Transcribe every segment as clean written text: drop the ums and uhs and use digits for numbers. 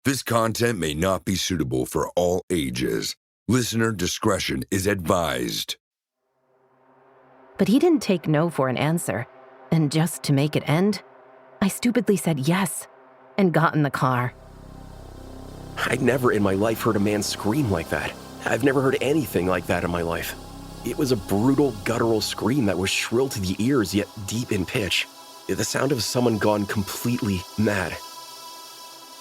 This content may not be suitable for all ages. Listener discretion is advised. But he didn't take no for an answer, and just to make it end, I stupidly said yes and got in the car. I'd never in my life heard a man scream like that. I've never heard anything like that in my life. It was a brutal, guttural scream that was shrill to the ears yet deep in pitch. The sound of someone gone completely mad.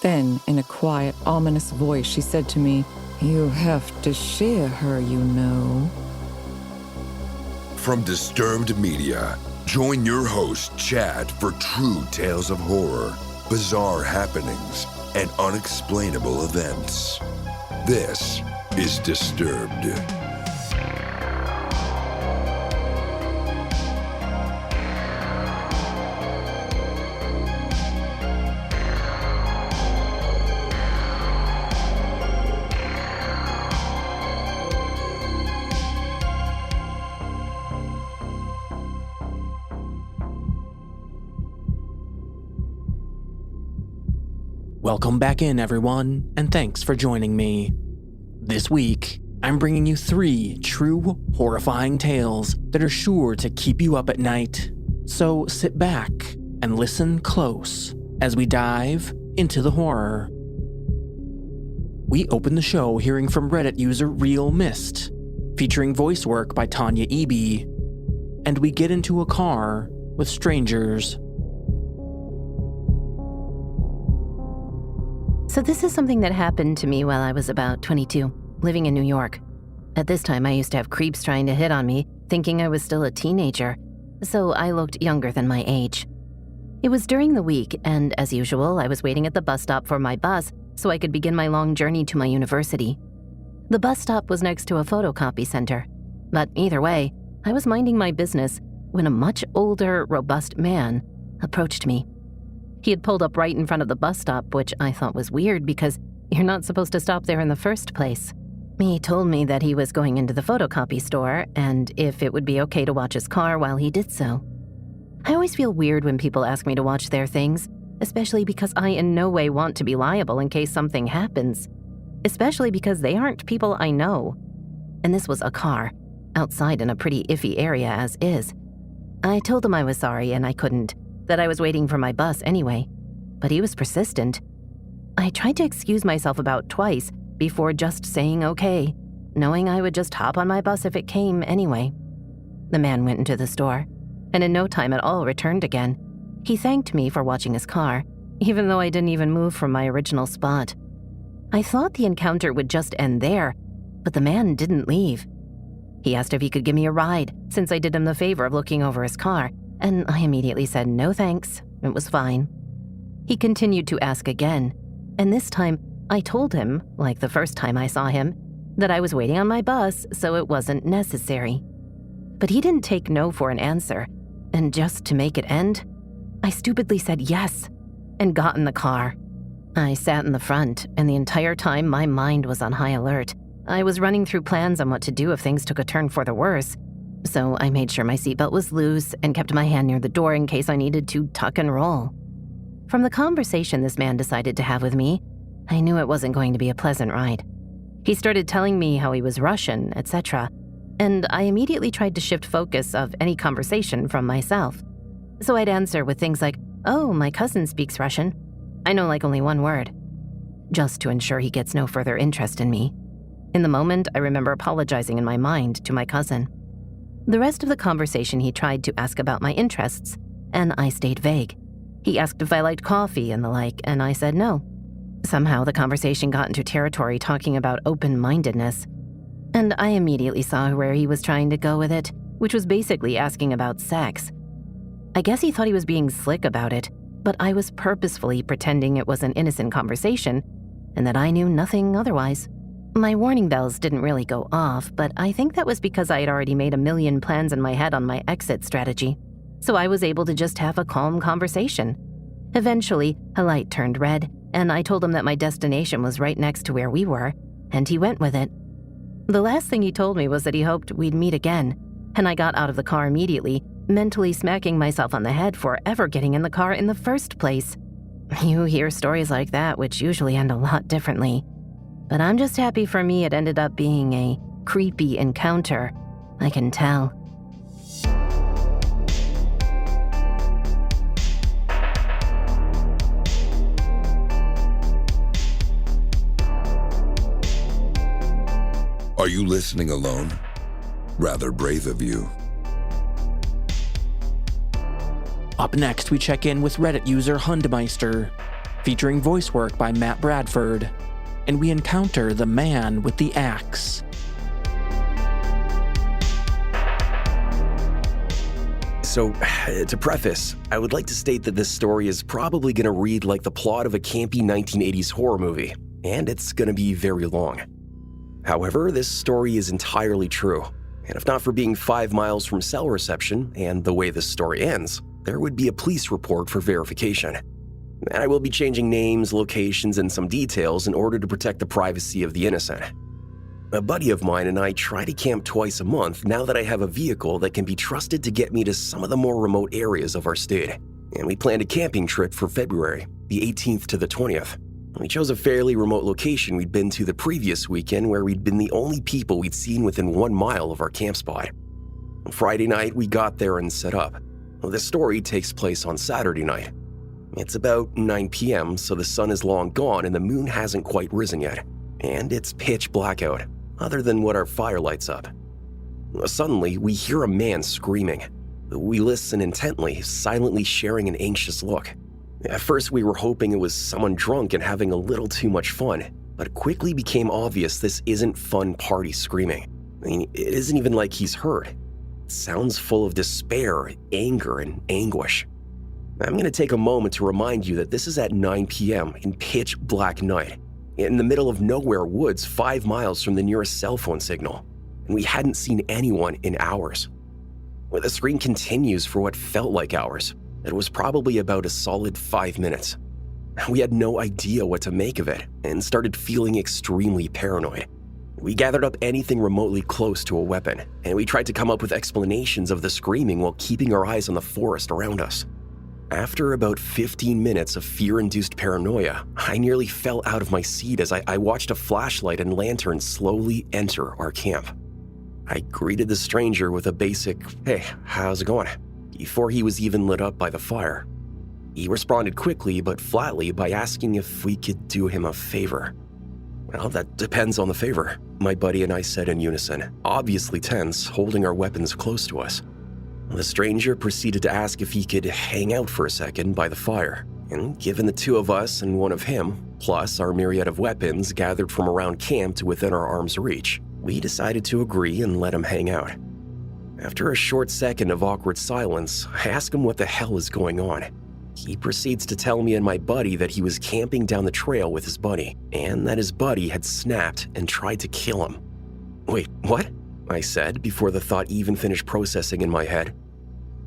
Then, in a quiet, ominous voice, she said to me, "You have to share her, you know." From Disturbed Media, join your host, Chad, for true tales of horror, bizarre happenings, and unexplainable events. This is Disturbed. Welcome back in, everyone, and thanks for joining me. This week, I'm bringing you 3 true, horrifying tales that are sure to keep you up at night. So sit back and listen close as we dive into the horror. We open the show hearing from Reddit user Real Mist, featuring voice work by Tanya Eby, and we get into a car with strangers. So this is something that happened to me while I was about 22, living in New York. At this time, I used to have creeps trying to hit on me, thinking I was still a teenager, so I looked younger than my age. It was during the week, and as usual, I was waiting at the bus stop for my bus so I could begin my long journey to my university. The bus stop was next to a photocopy center, but either way, I was minding my business when a much older, robust man approached me. He had pulled up right in front of the bus stop, which I thought was weird because you're not supposed to stop there in the first place. He told me that he was going into the photocopy store and if it would be okay to watch his car while he did so. I always feel weird when people ask me to watch their things, especially because I in no way want to be liable in case something happens, especially because they aren't people I know. And this was a car, outside in a pretty iffy area as is. I told him I was sorry and I couldn't, that I was waiting for my bus anyway, but he was persistent. I tried to excuse myself about twice before just saying okay, knowing I would just hop on my bus if it came anyway. The man went into the store, and in no time at all returned again. He thanked me for watching his car, even though I didn't even move from my original spot. I thought the encounter would just end there, but the man didn't leave. He asked if he could give me a ride, since I did him the favor of looking over his car, and I immediately said no thanks, it was fine. He continued to ask again, and this time I told him, like the first time I saw him, that I was waiting on my bus, so it wasn't necessary. But he didn't take no for an answer, and just to make it end, I stupidly said yes and got in the car. I sat in the front, and the entire time my mind was on high alert. I was running through plans on what to do if things took a turn for the worse. So I made sure my seatbelt was loose and kept my hand near the door in case I needed to tuck and roll. From the conversation this man decided to have with me, I knew it wasn't going to be a pleasant ride. He started telling me how he was Russian, etc., and I immediately tried to shift focus of any conversation from myself. So I'd answer with things like, "Oh, my cousin speaks Russian. I know like only one word," just to ensure he gets no further interest in me. In the moment, I remember apologizing in my mind to my cousin. The rest of the conversation he tried to ask about my interests, and I stayed vague. He asked if I liked coffee and the like, and I said no. Somehow the conversation got into territory talking about open-mindedness, and I immediately saw where he was trying to go with it, which was basically asking about sex. I guess he thought he was being slick about it, but I was purposefully pretending it was an innocent conversation and that I knew nothing otherwise. My warning bells didn't really go off, but I think that was because I had already made a million plans in my head on my exit strategy, so I was able to just have a calm conversation. Eventually, a light turned red, and I told him that my destination was right next to where we were, and he went with it. The last thing he told me was that he hoped we'd meet again, and I got out of the car immediately, mentally smacking myself on the head for ever getting in the car in the first place. You hear stories like that, which usually end a lot differently. But I'm just happy for me it ended up being a creepy encounter. I can tell. Are you listening alone? Rather brave of you. Up next, we check in with Reddit user Hundmeister, featuring voice work by Matt Bradford, and we encounter the man with the axe. So, to preface, I would like to state that this story is probably going to read like the plot of a campy 1980s horror movie, and it's going to be very long. However, this story is entirely true, and if not for being 5 miles from cell reception and the way this story ends, there would be a police report for verification. And I will be changing names, locations, and some details in order to protect the privacy of the innocent. A buddy of mine and I try to camp twice a month now that I have a vehicle that can be trusted to get me to some of the more remote areas of our state. And we planned a camping trip for February, the 18th to the 20th. We chose a fairly remote location we'd been to the previous weekend where we'd been the only people we'd seen within 1 mile of our camp spot. On Friday night, we got there and set up. The story takes place on Saturday night. It's about 9 p.m., so the sun is long gone and the moon hasn't quite risen yet. And it's pitch black out, other than what our fire lights up. Suddenly, we hear a man screaming. We listen intently, silently sharing an anxious look. At first, we were hoping it was someone drunk and having a little too much fun, but it quickly became obvious this isn't fun party screaming. I mean, it isn't even like he's hurt. It sounds full of despair, anger, and anguish. I'm going to take a moment to remind you that this is at 9 p.m. in pitch black night, in the middle of nowhere woods 5 miles from the nearest cell phone signal, and we hadn't seen anyone in hours. The scream continues for what felt like hours. It was probably about a solid 5 minutes. We had no idea what to make of it and started feeling extremely paranoid. We gathered up anything remotely close to a weapon, and we tried to come up with explanations of the screaming while keeping our eyes on the forest around us. After about 15 minutes of fear-induced paranoia, I nearly fell out of my seat as I watched a flashlight and lantern slowly enter our camp. I greeted the stranger with a basic, "Hey, how's it going?" before he was even lit up by the fire. He responded quickly but flatly by asking if we could do him a favor. "Well, that depends on the favor," my buddy and I said in unison, obviously tense, holding our weapons close to us. The stranger proceeded to ask if he could hang out for a second by the fire, and given the two of us and one of him, plus our myriad of weapons gathered from around camp to within our arm's reach, we decided to agree and let him hang out. After a short second of awkward silence, I ask him what the hell is going on. He proceeds to tell me and my buddy that he was camping down the trail with his buddy, and that his buddy had snapped and tried to kill him. "Wait, what?" I said before the thought even finished processing in my head.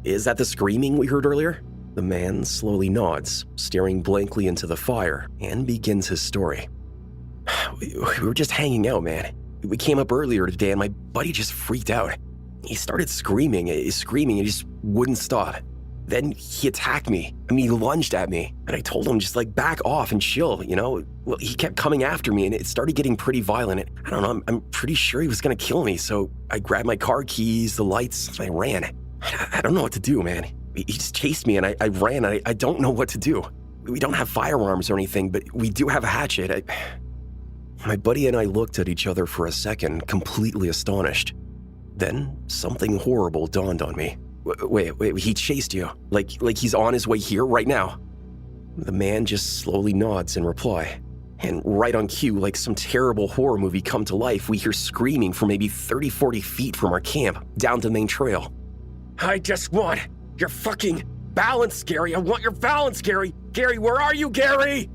"Is that the screaming we heard earlier?" The man slowly nods, staring blankly into the fire, and begins his story. We were just hanging out, man. We came up earlier today and my buddy just freaked out. He started screaming and he just wouldn't stop. Then he attacked me. He lunged at me. And I told him just back off and chill, Well, he kept coming after me and it started getting pretty violent. I don't know, I'm pretty sure he was gonna kill me. So I grabbed my car keys, the lights, and I ran. I don't know what to do, man. He just chased me and I ran. I don't know what to do. We don't have firearms or anything, but we do have a hatchet. My buddy and I looked at each other for a second, completely astonished. Then something horrible dawned on me. Wait, he chased you? Like he's on his way here right now? The man just slowly nods in reply. And right on cue, like some terrible horror movie come to life, we hear screaming from maybe 30, 40 feet from our camp, down the main trail. "I just want your fucking balance, Gary. I want your balance, Gary. Gary, where are you, Gary?"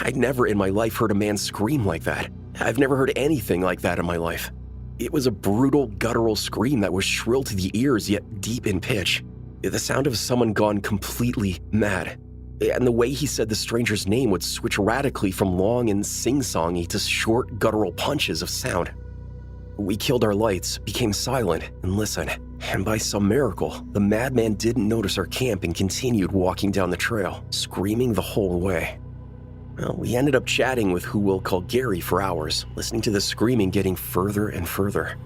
I'd never in my life heard a man scream like that. I've never heard anything like that in my life. It was a brutal, guttural scream that was shrill to the ears yet deep in pitch. The sound of someone gone completely mad. And the way he said the stranger's name would switch radically from long and sing-songy to short, guttural punches of sound. We killed our lights, became silent, and listened. And by some miracle, the madman didn't notice our camp and continued walking down the trail, screaming the whole way. Well, we ended up chatting with who we'll call Gary for hours, listening to the screaming getting further and further.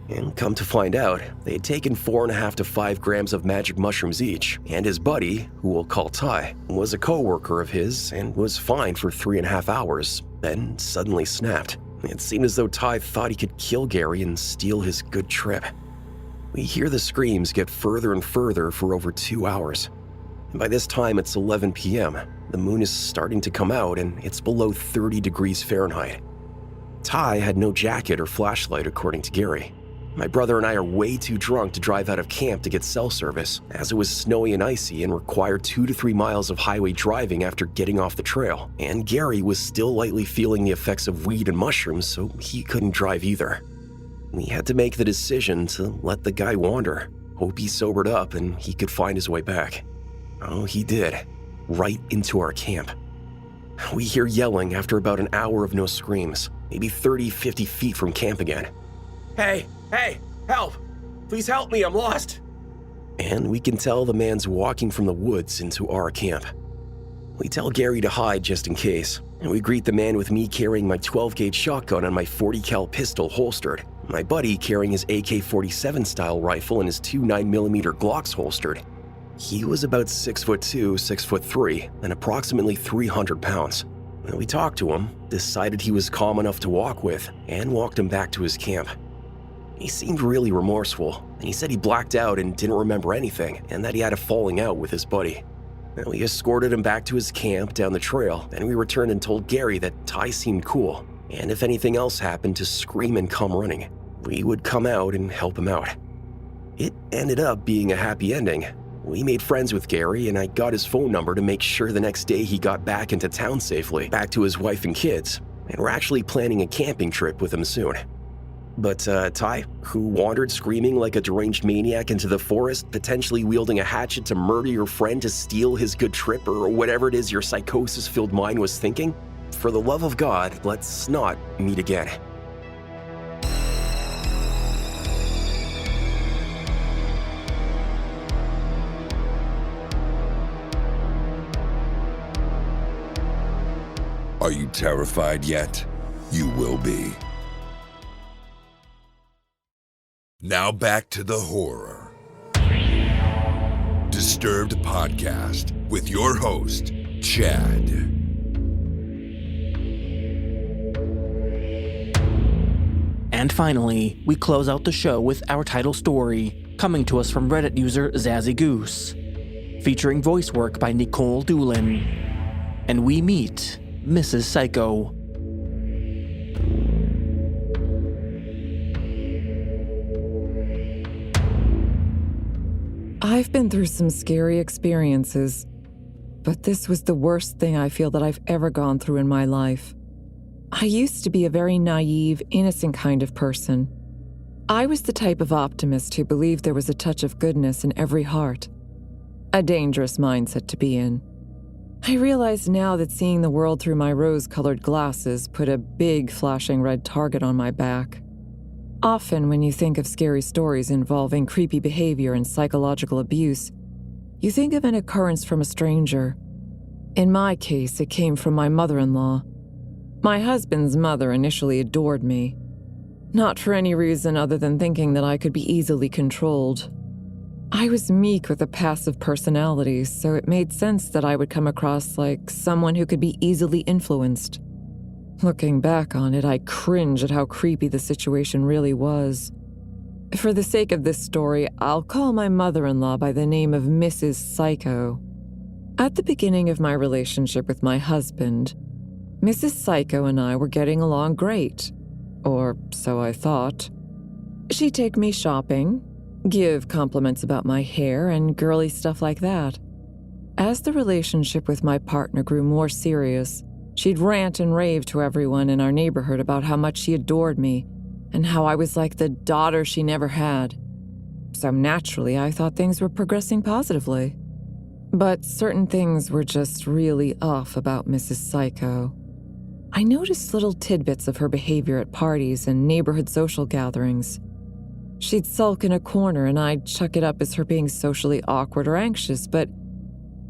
And come to find out, they had taken 4.5 to 5 grams of magic mushrooms each, and his buddy, who we'll call Ty, was a co-worker of his and was fine for 3.5 hours, then suddenly snapped. It seemed as though Ty thought he could kill Gary and steal his good trip. We hear the screams get further and further for over 2 hours. And by this time, it's 11 p.m. The moon is starting to come out and it's below 30 degrees Fahrenheit. Ty had no jacket or flashlight, according to Gary. My brother and I are way too drunk to drive out of camp to get cell service, as it was snowy and icy and required 2 to 3 miles of highway driving after getting off the trail. And Gary was still lightly feeling the effects of weed and mushrooms, so he couldn't drive either. We had to make the decision to let the guy wander, hope he sobered up and he could find his way back. Oh, he did. Right into our camp. We hear yelling after about an hour of no screams, maybe 30, 50 feet from camp again. Hey, help! Please help me, I'm lost! And we can tell the man's walking from the woods into our camp. We tell Gary to hide just in case, and we greet the man with me carrying my 12-gauge shotgun and my 40 cal pistol holstered, my buddy carrying his AK-47 style rifle and his 2 9mm Glocks holstered. He was about 6'2", 6'3", and approximately 300 pounds. We talked to him, decided he was calm enough to walk with, and walked him back to his camp. He seemed really remorseful, and he said he blacked out and didn't remember anything, and that he had a falling out with his buddy. We escorted him back to his camp down the trail, and we returned and told Gary that Ty seemed cool, and if anything else happened to scream and come running, we would come out and help him out. It ended up being a happy ending. We made friends with Gary, and I got his phone number to make sure the next day he got back into town safely, back to his wife and kids, and we're actually planning a camping trip with him soon. But Ty, who wandered screaming like a deranged maniac into the forest, potentially wielding a hatchet to murder your friend to steal his good trip or whatever it is your psychosis-filled mind was thinking, for the love of God, let's not meet again. Are you terrified yet? You will be. Now back to the horror. Disturbed Podcast with your host, Chad. And finally, we close out the show with our title story, coming to us from Reddit user Zazzy Goose, featuring voice work by Nikolle Doolin. And we meet Mrs. Psycho. I've been through some scary experiences, but this was the worst thing I feel that I've ever gone through in my life. I used to be a very naive, innocent kind of person. I was the type of optimist who believed there was a touch of goodness in every heart. A dangerous mindset to be in. I realize now that seeing the world through my rose-colored glasses put a big flashing red target on my back. Often when you think of scary stories involving creepy behavior and psychological abuse, you think of an occurrence from a stranger. In my case, it came from my mother-in-law. My husband's mother initially adored me. Not for any reason other than thinking that I could be easily controlled. I was meek with a passive personality, so it made sense that I would come across like someone who could be easily influenced. Looking back on it, I cringe at how creepy the situation really was. For the sake of this story, I'll call my mother-in-law by the name of Mrs. Psycho. At the beginning of my relationship with my husband, Mrs. Psycho and I were getting along great, or so I thought. She'd take me shopping, give compliments about my hair and girly stuff like that. As the relationship with my partner grew more serious, she'd rant and rave to everyone in our neighborhood about how much she adored me and how I was like the daughter she never had. So naturally, I thought things were progressing positively. But certain things were just really off about Mrs. Psycho. I noticed little tidbits of her behavior at parties and neighborhood social gatherings. She'd sulk in a corner and I'd chuck it up as her being socially awkward or anxious, but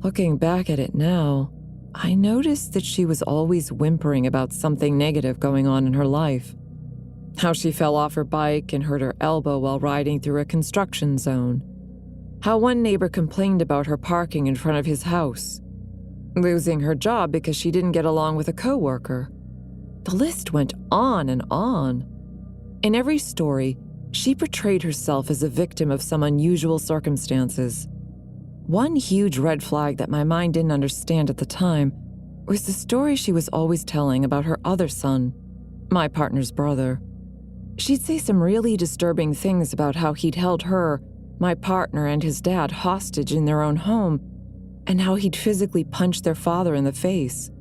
looking back at it now, I noticed that she was always whimpering about something negative going on in her life. How she fell off her bike and hurt her elbow while riding through a construction zone. How one neighbor complained about her parking in front of his house. Losing her job because she didn't get along with a coworker. The list went on and on. In every story, she portrayed herself as a victim of some unusual circumstances. One huge red flag that my mind didn't understand at the time was the story she was always telling about her other son, my partner's brother. She'd say some really disturbing things about how he'd held her, my partner, and his dad hostage in their own home, and how he'd physically punched their father in the face.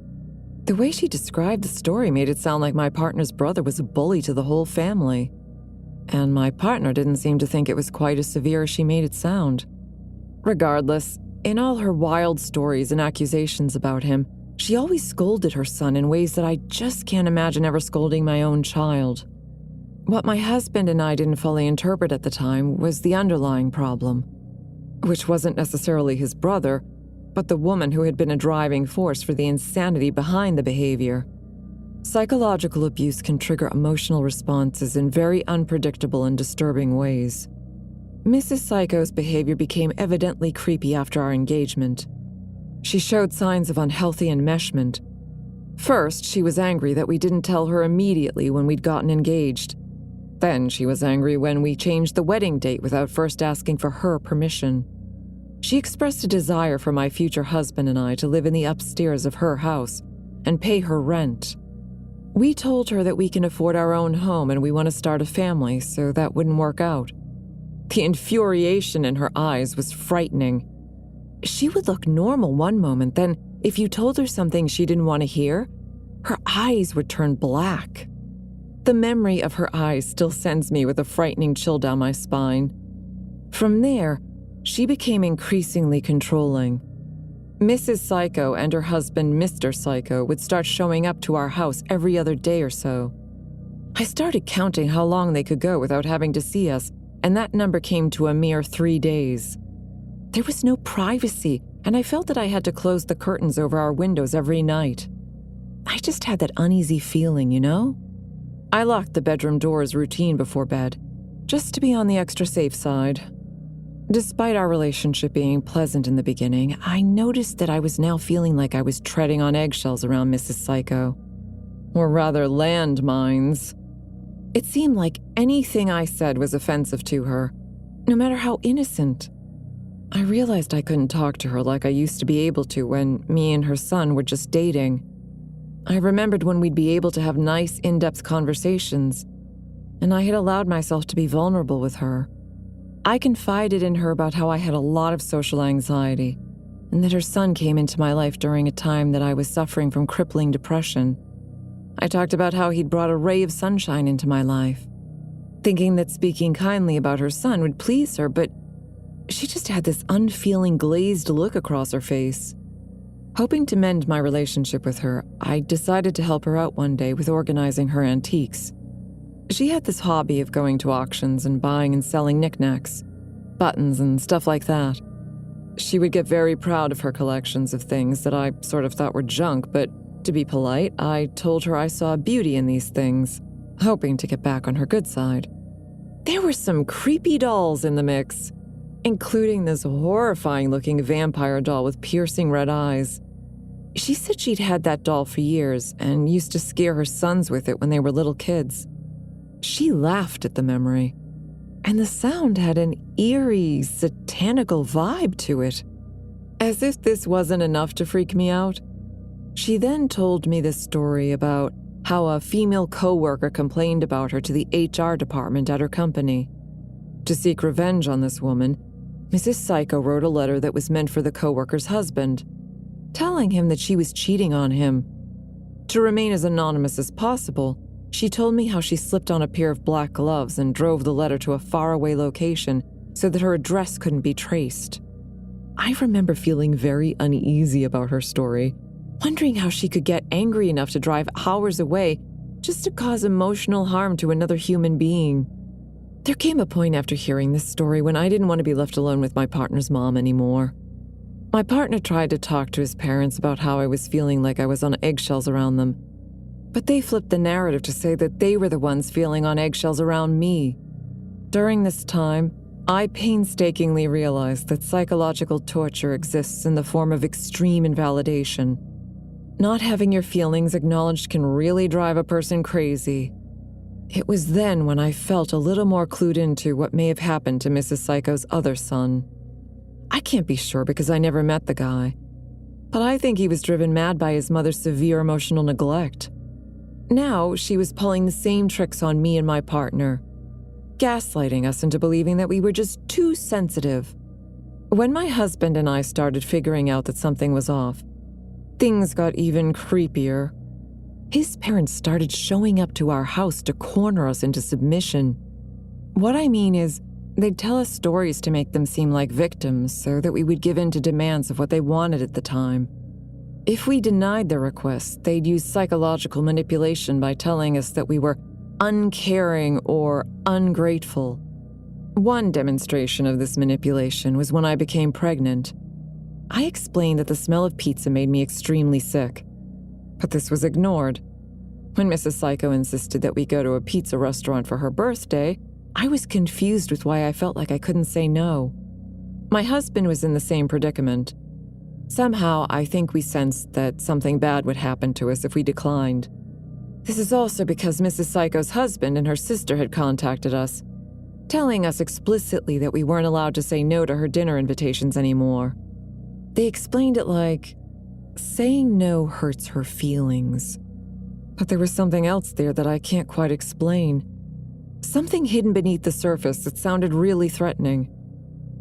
The way she described the story made it sound like my partner's brother was a bully to the whole family. And my partner didn't seem to think it was quite as severe as she made it sound. Regardless, in all her wild stories and accusations about him, she always scolded her son in ways that I just can't imagine ever scolding my own child. What my husband and I didn't fully interpret at the time was the underlying problem, which wasn't necessarily his brother, but the woman who had been a driving force for the insanity behind the behavior. Psychological abuse can trigger emotional responses in very unpredictable and disturbing ways. Mrs. Psycho's behavior became evidently creepy after our engagement. She showed signs of unhealthy enmeshment. First, she was angry that we didn't tell her immediately when we'd gotten engaged. Then she was angry when we changed the wedding date without first asking for her permission. She expressed a desire for my future husband and I to live in the upstairs of her house and pay her rent. We told her that we can afford our own home and we want to start a family, so that wouldn't work out. The infuriation in her eyes was frightening. She would look normal one moment, then if you told her something she didn't want to hear, her eyes would turn black. The memory of her eyes still sends me with a frightening chill down my spine. From there, she became increasingly controlling. Mrs. Psycho and her husband, Mr. Psycho, would start showing up to our house every other day or so. I started counting how long they could go without having to see us, and that number came to a mere 3 days. There was no privacy, and I felt that I had to close the curtains over our windows every night. I just had that uneasy feeling, you know? I locked the bedroom doors routine before bed, just to be on the extra safe side. Despite our relationship being pleasant in the beginning, I noticed that I was now feeling like I was treading on eggshells around Mrs. Psycho. Or rather, landmines. It seemed like anything I said was offensive to her, no matter how innocent. I realized I couldn't talk to her like I used to be able to when me and her son were just dating. I remembered when we'd be able to have nice, in-depth conversations, and I had allowed myself to be vulnerable with her. I confided in her about how I had a lot of social anxiety, and that her son came into my life during a time that I was suffering from crippling depression. I talked about how he'd brought a ray of sunshine into my life, thinking that speaking kindly about her son would please her, but she just had this unfeeling, glazed look across her face. Hoping to mend my relationship with her, I decided to help her out one day with organizing her antiques. She had this hobby of going to auctions and buying and selling knickknacks, buttons and stuff like that. She would get very proud of her collections of things that I sort of thought were junk, but to be polite, I told her I saw beauty in these things, hoping to get back on her good side. There were some creepy dolls in the mix, including this horrifying-looking vampire doll with piercing red eyes. She said she'd had that doll for years and used to scare her sons with it when they were little kids. She laughed at the memory, and the sound had an eerie, satanical vibe to it. As if this wasn't enough to freak me out, she then told me this story about how a female coworker complained about her to the HR department at her company. To seek revenge on this woman, Mrs. Psycho wrote a letter that was meant for the coworker's husband, telling him that she was cheating on him. To remain as anonymous as possible, she told me how she slipped on a pair of black gloves and drove the letter to a faraway location so that her address couldn't be traced. I remember feeling very uneasy about her story, wondering how she could get angry enough to drive hours away just to cause emotional harm to another human being. There came a point after hearing this story when I didn't want to be left alone with my partner's mom anymore. My partner tried to talk to his parents about how I was feeling like I was on eggshells around them, but they flipped the narrative to say that they were the ones feeling on eggshells around me. During this time, I painstakingly realized that psychological torture exists in the form of extreme invalidation. Not having your feelings acknowledged can really drive a person crazy. It was then when I felt a little more clued into what may have happened to Mrs. Psycho's other son. I can't be sure because I never met the guy, but I think he was driven mad by his mother's severe emotional neglect. Now she was pulling the same tricks on me and my partner, gaslighting us into believing that we were just too sensitive. When my husband and I started figuring out that something was off, things got even creepier. His parents started showing up to our house to corner us into submission. What I mean is, they'd tell us stories to make them seem like victims so that we would give in to demands of what they wanted at the time. If we denied their requests, they'd use psychological manipulation by telling us that we were uncaring or ungrateful. One demonstration of this manipulation was when I became pregnant. I explained that the smell of pizza made me extremely sick, but this was ignored. When Mrs. Psycho insisted that we go to a pizza restaurant for her birthday, I was confused with why I felt like I couldn't say no. My husband was in the same predicament. Somehow, I think we sensed that something bad would happen to us if we declined. This is also because Mrs. Psycho's husband and her sister had contacted us, telling us explicitly that we weren't allowed to say no to her dinner invitations anymore. They explained it like, saying no hurts her feelings. But there was something else there that I can't quite explain. Something hidden beneath the surface that sounded really threatening.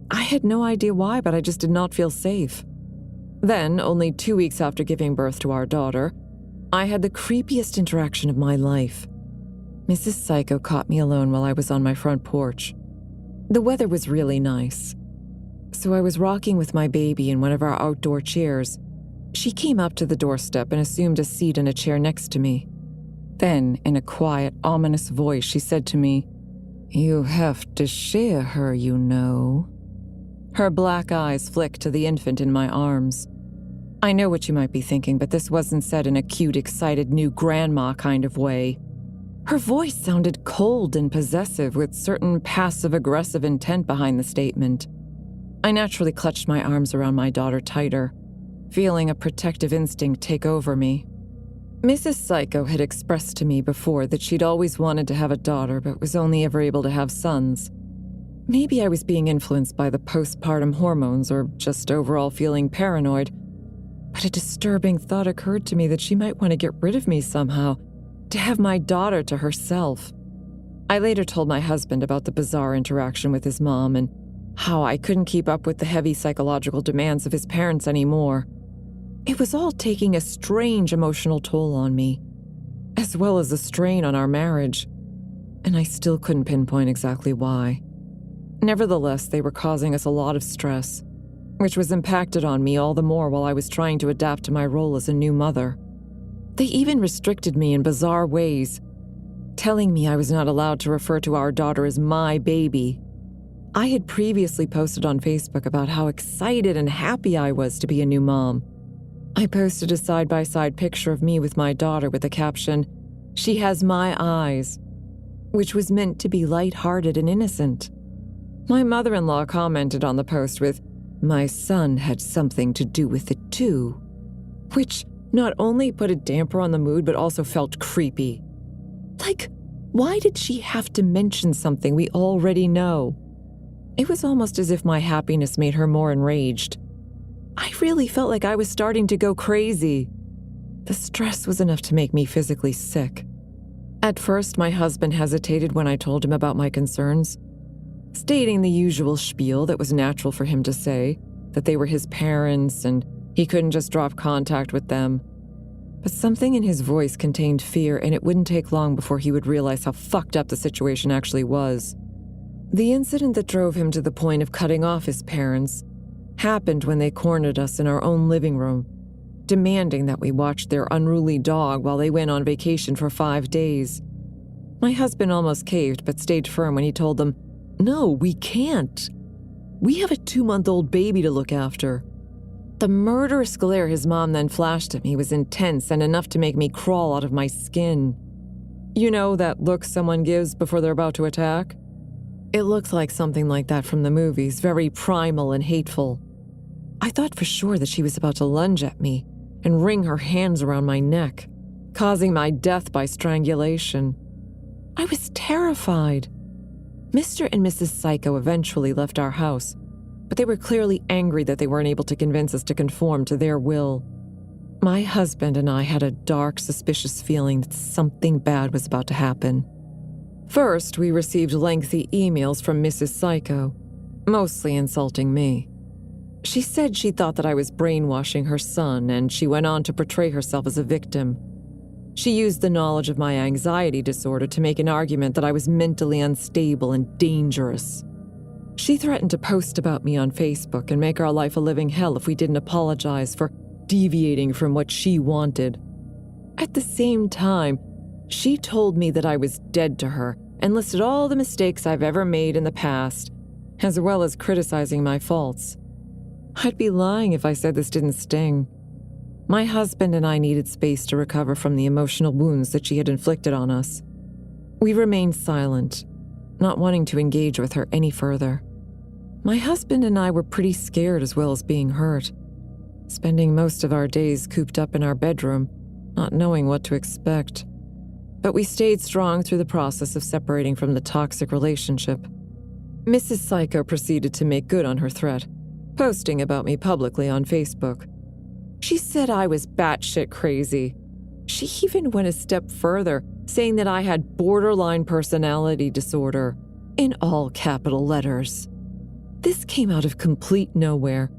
I had no idea why, but I just did not feel safe. Then, only 2 weeks after giving birth to our daughter, I had the creepiest interaction of my life. Mrs. Psycho caught me alone while I was on my front porch. The weather was really nice, so I was rocking with my baby in one of our outdoor chairs. She came up to the doorstep and assumed a seat in a chair next to me. Then, in a quiet, ominous voice, she said to me, "You have to share her, you know." Her black eyes flicked to the infant in my arms. I know what you might be thinking, but this wasn't said in a cute, excited new grandma kind of way. Her voice sounded cold and possessive with certain passive-aggressive intent behind the statement. I naturally clutched my arms around my daughter tighter, feeling a protective instinct take over me. Mrs. Psycho had expressed to me before that she'd always wanted to have a daughter but was only ever able to have sons. Maybe I was being influenced by the postpartum hormones or just overall feeling paranoid, but a disturbing thought occurred to me that she might want to get rid of me somehow, to have my daughter to herself. I later told my husband about the bizarre interaction with his mom and how I couldn't keep up with the heavy psychological demands of his parents anymore. It was all taking a strange emotional toll on me, as well as a strain on our marriage, and I still couldn't pinpoint exactly why. Nevertheless, they were causing us a lot of stress, which was impacted on me all the more while I was trying to adapt to my role as a new mother. They even restricted me in bizarre ways, telling me I was not allowed to refer to our daughter as my baby. I had previously posted on Facebook about how excited and happy I was to be a new mom. I posted a side-by-side picture of me with my daughter with the caption, "She has my eyes," which was meant to be lighthearted and innocent. My mother-in-law commented on the post with, "My son had something to do with it too," which not only put a damper on the mood but also felt creepy. Like, why did she have to mention something we already know? It was almost as if my happiness made her more enraged. I really felt like I was starting to go crazy. The stress was enough to make me physically sick. At first, my husband hesitated when I told him about my concerns, stating the usual spiel that was natural for him to say, that they were his parents and he couldn't just drop contact with them. But something in his voice contained fear, and it wouldn't take long before he would realize how fucked up the situation actually was. The incident that drove him to the point of cutting off his parents happened when they cornered us in our own living room. demanding that we watch their unruly dog while they went on vacation for 5 days. My husband almost caved but stayed firm when he told them, "No, we can't. We have a 2-month-old baby to look after." The murderous glare his mom then flashed at me was intense and enough to make me crawl out of my skin. You know that look someone gives before they're about to attack? It looked like something like that from the movies, very primal and hateful. I thought for sure that she was about to lunge at me and wring her hands around my neck, causing my death by strangulation. I was terrified. Mr. and Mrs. Psycho eventually left our house, but they were clearly angry that they weren't able to convince us to conform to their will. My husband and I had a dark, suspicious feeling that something bad was about to happen. First, we received lengthy emails from Mrs. Psycho, mostly insulting me. She said she thought that I was brainwashing her son, and she went on to portray herself as a victim. She used the knowledge of my anxiety disorder to make an argument that I was mentally unstable and dangerous. She threatened to post about me on Facebook and make our life a living hell if we didn't apologize for deviating from what she wanted. At the same time, she told me that I was dead to her and listed all the mistakes I've ever made in the past, as well as criticizing my faults. I'd be lying if I said this didn't sting. My husband and I needed space to recover from the emotional wounds that she had inflicted on us. We remained silent, not wanting to engage with her any further. My husband and I were pretty scared as well as being hurt, spending most of our days cooped up in our bedroom, not knowing what to expect. But we stayed strong through the process of separating from the toxic relationship. Mrs. Psycho proceeded to make good on her threat, posting about me publicly on Facebook. She said I was batshit crazy. She even went a step further, saying that I had borderline personality disorder, in all capital letters. This came out of complete nowhere.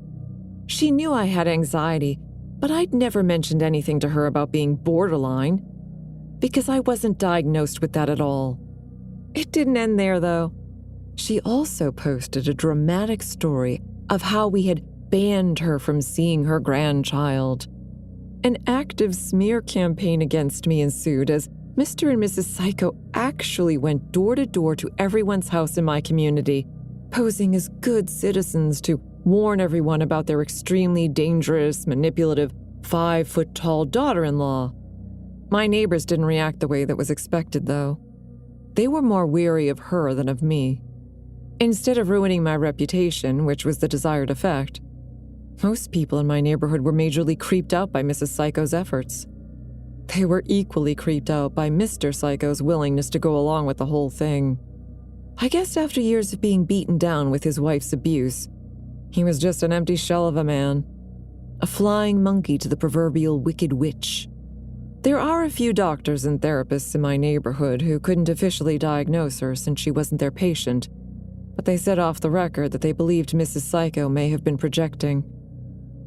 She knew I had anxiety, but I'd never mentioned anything to her about being borderline, because I wasn't diagnosed with that at all. It didn't end there, though. She also posted a dramatic story of how we had banned her from seeing her grandchild. An active smear campaign against me ensued as Mr. and Mrs. Psycho actually went door to door to everyone's house in my community, posing as good citizens to warn everyone about their extremely dangerous, manipulative, 5-foot-tall daughter-in-law. My neighbors didn't react the way that was expected, though. They were more weary of her than of me. Instead of ruining my reputation, which was the desired effect, most people in my neighborhood were majorly creeped out by Mrs. Psycho's efforts. They were equally creeped out by Mr. Psycho's willingness to go along with the whole thing. I guess after years of being beaten down with his wife's abuse, he was just an empty shell of a man, a flying monkey to the proverbial wicked witch. There are a few doctors and therapists in my neighborhood who couldn't officially diagnose her since she wasn't their patient, but they said off the record that they believed Mrs. Psycho may have been projecting,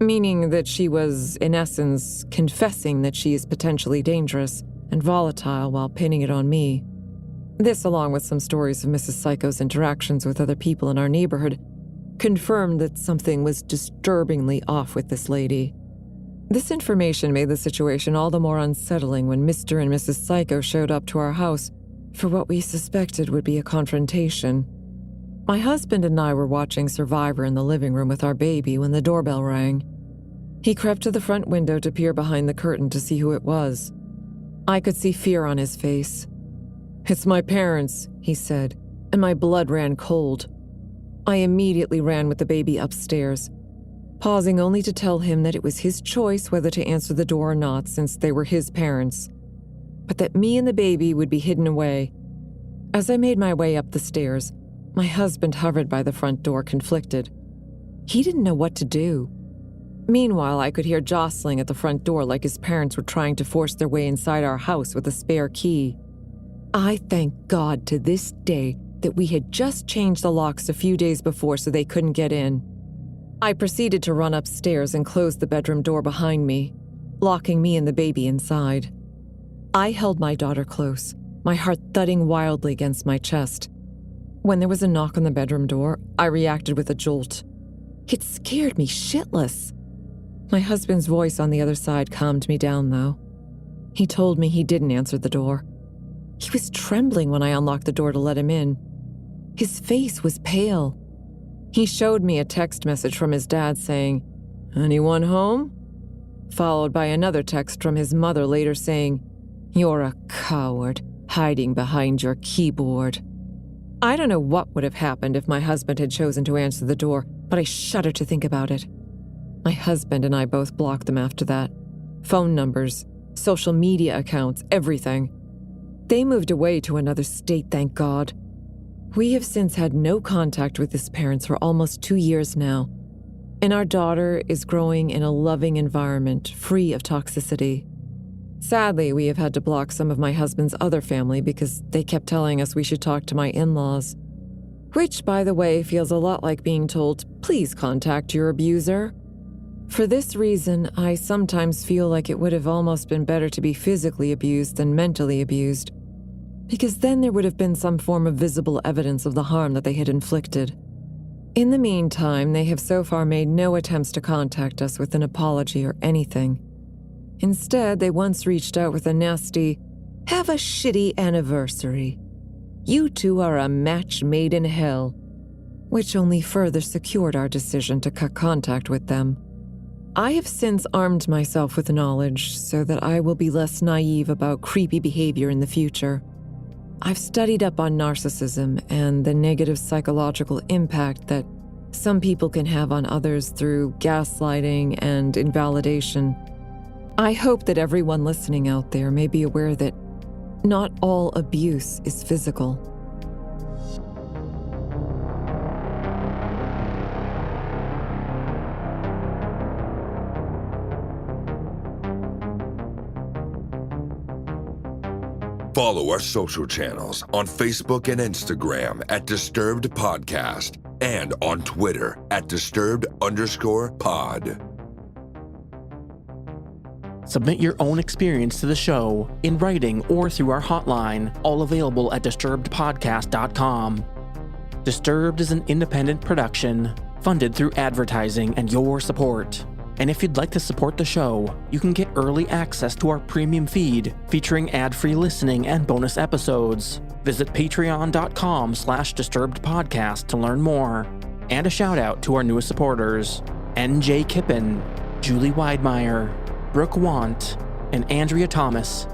meaning that she was, in essence, confessing that she is potentially dangerous and volatile while pinning it on me. This, along with some stories of Mrs. Psycho's interactions with other people in our neighborhood, confirmed that something was disturbingly off with this lady. This information made the situation all the more unsettling when Mr. and Mrs. Psycho showed up to our house for what we suspected would be a confrontation. My husband and I were watching Survivor in the living room with our baby when the doorbell rang. He crept to the front window to peer behind the curtain to see who it was. I could see fear on his face. "It's my parents," he said, and my blood ran cold. I immediately ran with the baby upstairs, pausing only to tell him that it was his choice whether to answer the door or not since they were his parents, but that me and the baby would be hidden away. As I made my way up the stairs, my husband hovered by the front door, conflicted. He didn't know what to do. Meanwhile, I could hear jostling at the front door like his parents were trying to force their way inside our house with a spare key. I thank God to this day that we had just changed the locks a few days before so they couldn't get in. I proceeded to run upstairs and close the bedroom door behind me, locking me and the baby inside. I held my daughter close, my heart thudding wildly against my chest. When there was a knock on the bedroom door, I reacted with a jolt. It scared me shitless. My husband's voice on the other side calmed me down, though. He told me he didn't answer the door. He was trembling when I unlocked the door to let him in. His face was pale. He showed me a text message from his dad saying, "Anyone home?" Followed by another text from his mother later saying, "You're a coward, hiding behind your keyboard." I don't know what would have happened if my husband had chosen to answer the door, but I shudder to think about it. My husband and I both blocked them after that. Phone numbers, social media accounts, everything. They moved away to another state, thank God. We have since had no contact with his parents for almost 2 years now, and our daughter is growing in a loving environment, free of toxicity. Sadly, we have had to block some of my husband's other family because they kept telling us we should talk to my in-laws. Which, by the way, feels a lot like being told, please contact your abuser. For this reason, I sometimes feel like it would have almost been better to be physically abused than mentally abused, because then there would have been some form of visible evidence of the harm that they had inflicted. In the meantime, they have so far made no attempts to contact us with an apology or anything. Instead, they once reached out with a nasty, "Have a shitty anniversary. You two are a match made in hell," which only further secured our decision to cut contact with them. I have since armed myself with knowledge so that I will be less naive about creepy behavior in the future. I've studied up on narcissism and the negative psychological impact that some people can have on others through gaslighting and invalidation. I hope that everyone listening out there may be aware that not all abuse is physical. Follow our social channels on Facebook and Instagram at Disturbed Podcast and on Twitter at Disturbed_pod. Submit your own experience to the show in writing or through our hotline, all available at disturbedpodcast.com. Disturbed is an independent production, funded through advertising and your support. And if you'd like to support the show, you can get early access to our premium feed featuring ad-free listening and bonus episodes. Visit patreon.com/disturbedpodcast to learn more. And a shout out to our newest supporters, NJ Kippen, Julie Weidmeyer, Brooke Want, and Andrea Thomas.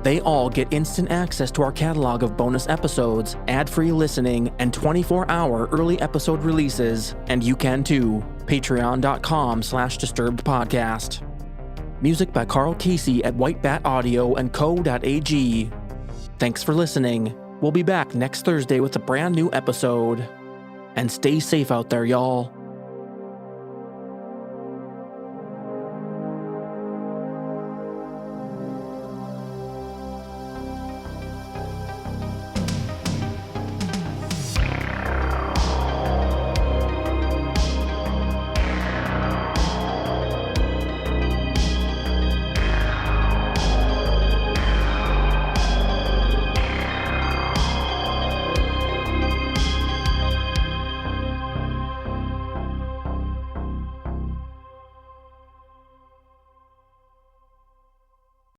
They all get instant access to our catalog of bonus episodes, ad-free listening, and 24-hour early episode releases, and you can too. Patreon.com/disturbedpodcast. Music by Carl Casey at Whitebat Audio and Co.ag. Thanks for listening. We'll be back next Thursday with a brand new episode. And stay safe out there, y'all.